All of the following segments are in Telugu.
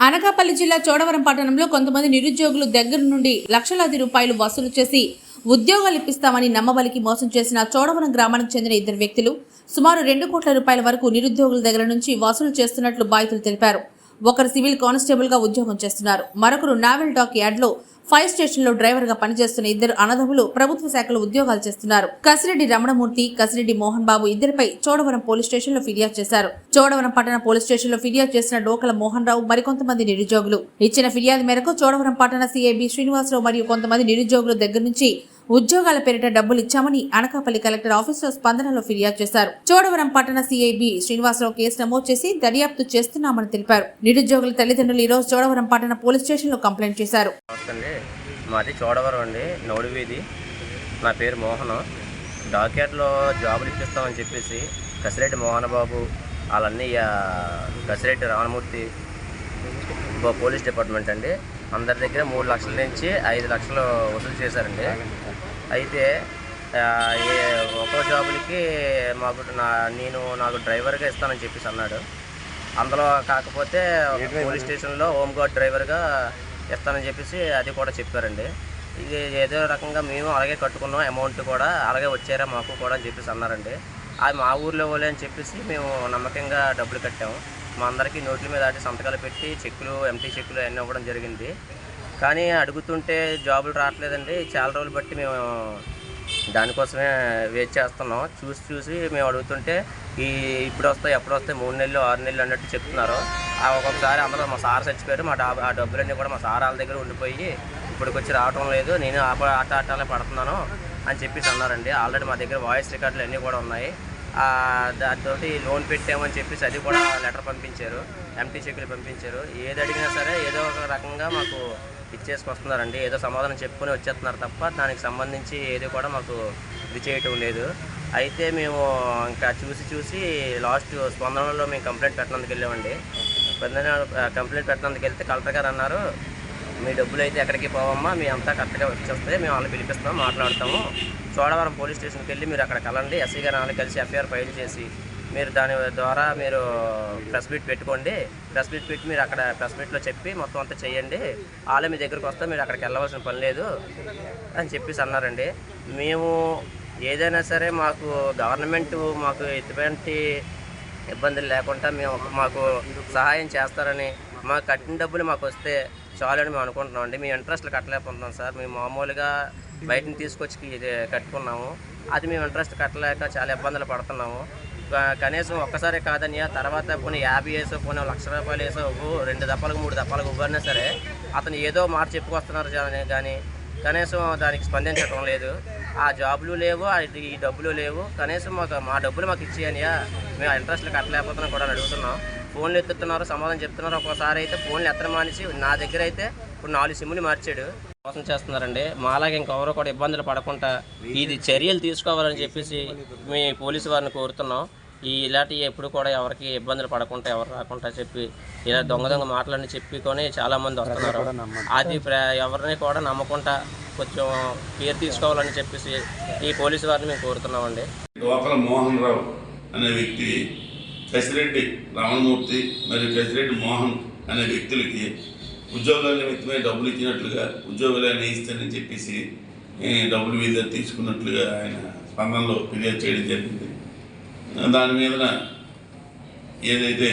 అనకాపల్లి జిల్లా చోడవరం పట్టణంలో కొంతమంది నిరుద్యోగులు దగ్గర నుండి లక్షలాది రూపాయలు వసూలు చేసి ఉద్యోగాలు ఇప్పిస్తామని నమ్మబలికి మోసం చేసిన చోడవరం గ్రామానికి చెందిన ఇద్దరు వ్యక్తులు సుమారు 2 కోట్ల రూపాయల వరకు నిరుద్యోగుల దగ్గర నుంచి వసూలు చేస్తున్నట్లు బాధితులు తెలిపారు. ఒకరు సివిల్ కానిస్టేబుల్ గా ఉద్యోగం చేస్తున్నారు. మరొకరు నావెల్ డాక్ యార్డ్ లో ఫైర్ స్టేషన్ లో డ్రైవర్ గా పనిచేస్తున్న ఇద్దరు అన్నదమ్ములు ప్రభుత్వ శాఖలో ఉద్యోగాలు చేస్తున్నారు. కసిరెడ్డి రమణమూర్తి, కసిరెడ్డి మోహన్ బాబు ఇద్దరిపై చోడవరం పోలీస్ స్టేషన్ లో ఫిర్యాదు చేశారు. చోడవరం పట్టణ పోలీస్ స్టేషన్ లో ఫిర్యాదు చేసిన డోకల మోహన్ రావు మరికొంతమంది నిరుద్యోగులు ఇచ్చిన ఫిర్యాదు మేరకు చోడవరం పట్టణ సిఐబి శ్రీనివాసరావు మరియు కొంతమంది నిరుద్యోగుల దగ్గర నుంచి ఉద్యోగాల పేరిట డబ్బులు ఇచ్చామని అనకాపల్లి కలెక్టర్ ఆఫీసులో స్పందనలో ఫిర్యాదు చేశారు. చోడవరం పట్టణ సిఐబి శ్రీనివాసరావు కేసు నమోదు చేసి దర్యాప్తు చేస్తున్నామని తెలిపారు. నిరుద్యోగుల తల్లిదండ్రులు ఈ రోజు చోడవరం పట్టణ పోలీస్ స్టేషన్ లో కంప్లైంట్ చేశారు. మాది చోడవరం అండి, నౌడి వీధి. నా పేరు మోహన్. డాక్యార్డ్లో జాబులు ఇప్పిస్తామని చెప్పేసి కసిరెడ్డి మోహన్ బాబు వాళ్ళన్నీ కసిరెడ్డి రామమూర్తి పోలీస్ డిపార్ట్మెంట్ అండి అందరి దగ్గర 3 లక్షల నుంచి 5 లక్షలు వసూలు చేశారండి. అయితే ఒక్కో జాబులకి నాకు డ్రైవర్గా ఇస్తానని చెప్పేసి అన్నాడు. అందులో కాకపోతే పోలీస్ స్టేషన్లో హోమ్ గార్డ్ డ్రైవర్గా ఇస్తానని చెప్పేసి అది కూడా చెప్పారండి. ఇది ఏదో రకంగా మేము అలాగే కట్టుకున్నాం, అమౌంట్ కూడా అలాగే వచ్చారా మాకు కూడా అని చెప్పేసి అన్నారండి. అది మా ఊర్లో వాళ్ళే అని చెప్పేసి మేము నమ్మకంగా డబ్బులు కట్టాము. మా అందరికీ నోట్ల మీద అటు సంతకాలు పెట్టి చెక్కులు, ఎంటీ చెక్కులు అన్నీ ఇవ్వడం జరిగింది. కానీ అడుగుతుంటే జాబులు రావట్లేదండి. చాలా రోజులు బట్టి మేము దానికోసమే వెయిట్ చేస్తున్నాం. చూసి మేము అడుగుతుంటే ఇప్పుడు వస్తాయి, ఎప్పుడు వస్తాయి, 3 నెలలు 6 నెలలు అన్నట్టు చెప్తున్నారు. ఒక్కొక్కసారి అందరూ మా సార్ చచ్చిపోయారు. ఆ డబ్బులన్నీ కూడా మా సార్ వాళ్ళ దగ్గర ఉండిపోయి ఇప్పటికి వచ్చి రావటం లేదు, నేను ఆటాలే పడుతున్నాను అని చెప్పేసి అన్నారండి. ఆల్రెడీ మా దగ్గర వాయిస్ రికార్డులు అన్నీ కూడా ఉన్నాయి. దాంతో లోన్ పెట్టామని చెప్పేసి అది కూడా లెటర్ పంపించారు, ఎంటీ చెక్కులు పంపించారు. ఏది అడిగినా సరే ఏదో ఒక రకంగా మాకు ఇచ్చేసుకొస్తున్నారండి. ఏదో సమాధానం చెప్పుకొని వచ్చేస్తున్నారు తప్ప దానికి సంబంధించి ఏది కూడా మాకు ఇది చేయటం లేదు. అయితే మేము ఇంకా చూసి లాస్ట్ స్పందనలో మేము కంప్లైంట్ పెట్టడానికి వెళ్ళామండి. కంప్లైంట్ పెట్టడానికి వెళ్తే కలెక్టర్ గారు అన్నారు, మీ డబ్బులు అయితే ఎక్కడికి పోవమ్మా, మీ అంతా కరెక్ట్గా వచ్చేస్తే మేము వాళ్ళని పిలిపిస్తాం, మాట్లాడతాము. చోడవరం పోలీస్ స్టేషన్కి వెళ్ళి మీరు అక్కడ కలండి, ఎస్సీ గారు వాళ్ళని కలిసి ఎఫ్ఐఆర్ ఫైల్ చేసి మీరు దాని ద్వారా మీరు ప్రెస్ మీట్ పెట్టుకోండి. ప్రెస్ మీట్ పెట్టి మీరు అక్కడ ప్రెస్ మీట్లో చెప్పి మొత్తం అంతా చేయండి. వాళ్ళే మీ దగ్గరకు వస్తే మీరు అక్కడికి వెళ్ళవలసిన పని లేదు అని చెప్పేసి అన్నారండి. మేము ఏదైనా సరే మాకు గవర్నమెంట్ మాకు ఎటువంటి ఇబ్బందులు లేకుండా మాకు సహాయం చేస్తారని, మాకు కట్టిన డబ్బులు మాకు వస్తే చాలని మేము అనుకుంటున్నాం అండి. మేము ఇంట్రెస్ట్లు కట్టలేకపోతున్నాం సార్. మేము మామూలుగా బయటని తీసుకొచ్చి కట్టుకున్నాము. అది మేము ఇంట్రెస్ట్ కట్టలేక చాలా ఇబ్బందులు పడుతున్నాము. కనీసం ఒక్కసారి కాదని తర్వాత పోనీ 50 వేసో, పోనీ 1,00,000 రూపాయలు వేసో 2 దప్పాలకు 3 దప్పాలకు ఇవ్వన్నా సరే అతను ఏదో మాట చెప్పుకొస్తున్నారు కానీ కనీసం దానికి స్పందించడం లేదు. ఆ జాబులు లేవు, ఈ డబ్బులు లేవు. కనీసం మా డబ్బులు మాకు ఇచ్చేయనియా, మేము ఇంట్రెస్ట్లు కట్టలేకపోతున్నాం కూడా అడుగుతున్నాం. ఫోన్లు ఎత్తుతున్నారు, సమాధానం చెప్తున్నారు. ఒక్కోసారి అయితే ఫోన్లు ఎత్తడం మానేసి నా దగ్గర అయితే ఇప్పుడు 4 సిమ్లు మార్చాడు. మోసం చేస్తున్నారండి. మాలాగే ఇంకెవరో కూడా ఇబ్బందులు పడకుండా ఇది చర్యలు తీసుకోవాలని చెప్పేసి మీ పోలీసు వారిని కోరుతున్నాం. ఇలాంటివి ఎప్పుడు కూడా ఎవరికి ఇబ్బందులు పడకుండా, ఎవరు రాకుండా చెప్పి ఇలా దొంగ మాటలన్నీ చెప్పుకొని చాలామంది వస్తున్నారు. అది ఎవరిని కూడా నమ్మకుండా కొంచెం కేర్ తీసుకోవాలని చెప్పేసి ఈ పోలీసు వారిని మేము కోరుతున్నామండి. డోకల మోహన్ రావు అనే వ్యక్తి కసిరెడ్డి రామమూర్తి మరియు కసిరెడ్డి మోహన్ అనే వ్యక్తులకి ఉద్యోగాల నిమిత్తమే డబ్బులు ఇచ్చినట్లుగా, ఉద్యోగాలు ఇస్తానని చెప్పేసి డబ్బులు మీద తీసుకున్నట్లుగా ఆయన స్పందనలో ఫిర్యాదు చేయడం జరిగింది. దాని మీద ఏదైతే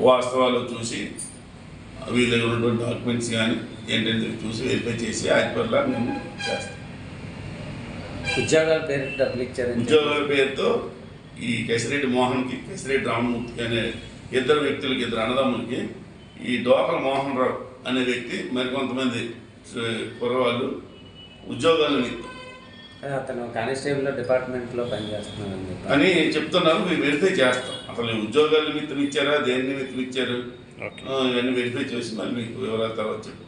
వాస్తవాలు చూసి వీళ్ళ దగ్గర ఉన్నటువంటి డాక్యుమెంట్స్ కానీ ఏంటంటే చూసి వెరిఫై చేసి ఆజ్పర్లా మేము చేస్తాం. ఉద్యోగాల పేరుతో ఈ కసిరెడ్డి మోహన్కి, కసిరెడ్డి రామమూర్తికి అనే ఇద్దరు వ్యక్తులకి, ఇద్దరు అన్నదమ్ములకి ఈ డోకల మోహన్ రావు అనే వ్యక్తి మరికొంతమంది కుర్రవాళ్ళు ఉద్యోగాల నిమిత్తం అతను కానిస్టేబుల్ డిపార్ట్మెంట్లో పనిచేస్తున్నారని అని చెప్తున్నారు. మేము వెరిఫై చేస్తాం. అసలు ఉద్యోగాల నిమిత్తం ఇచ్చారా, దేని నిమిత్తం ఇచ్చారు, ఇవన్నీ వెరిఫై చేసి మళ్ళీ మీకు వివరాల తర్వాత చెప్తాం.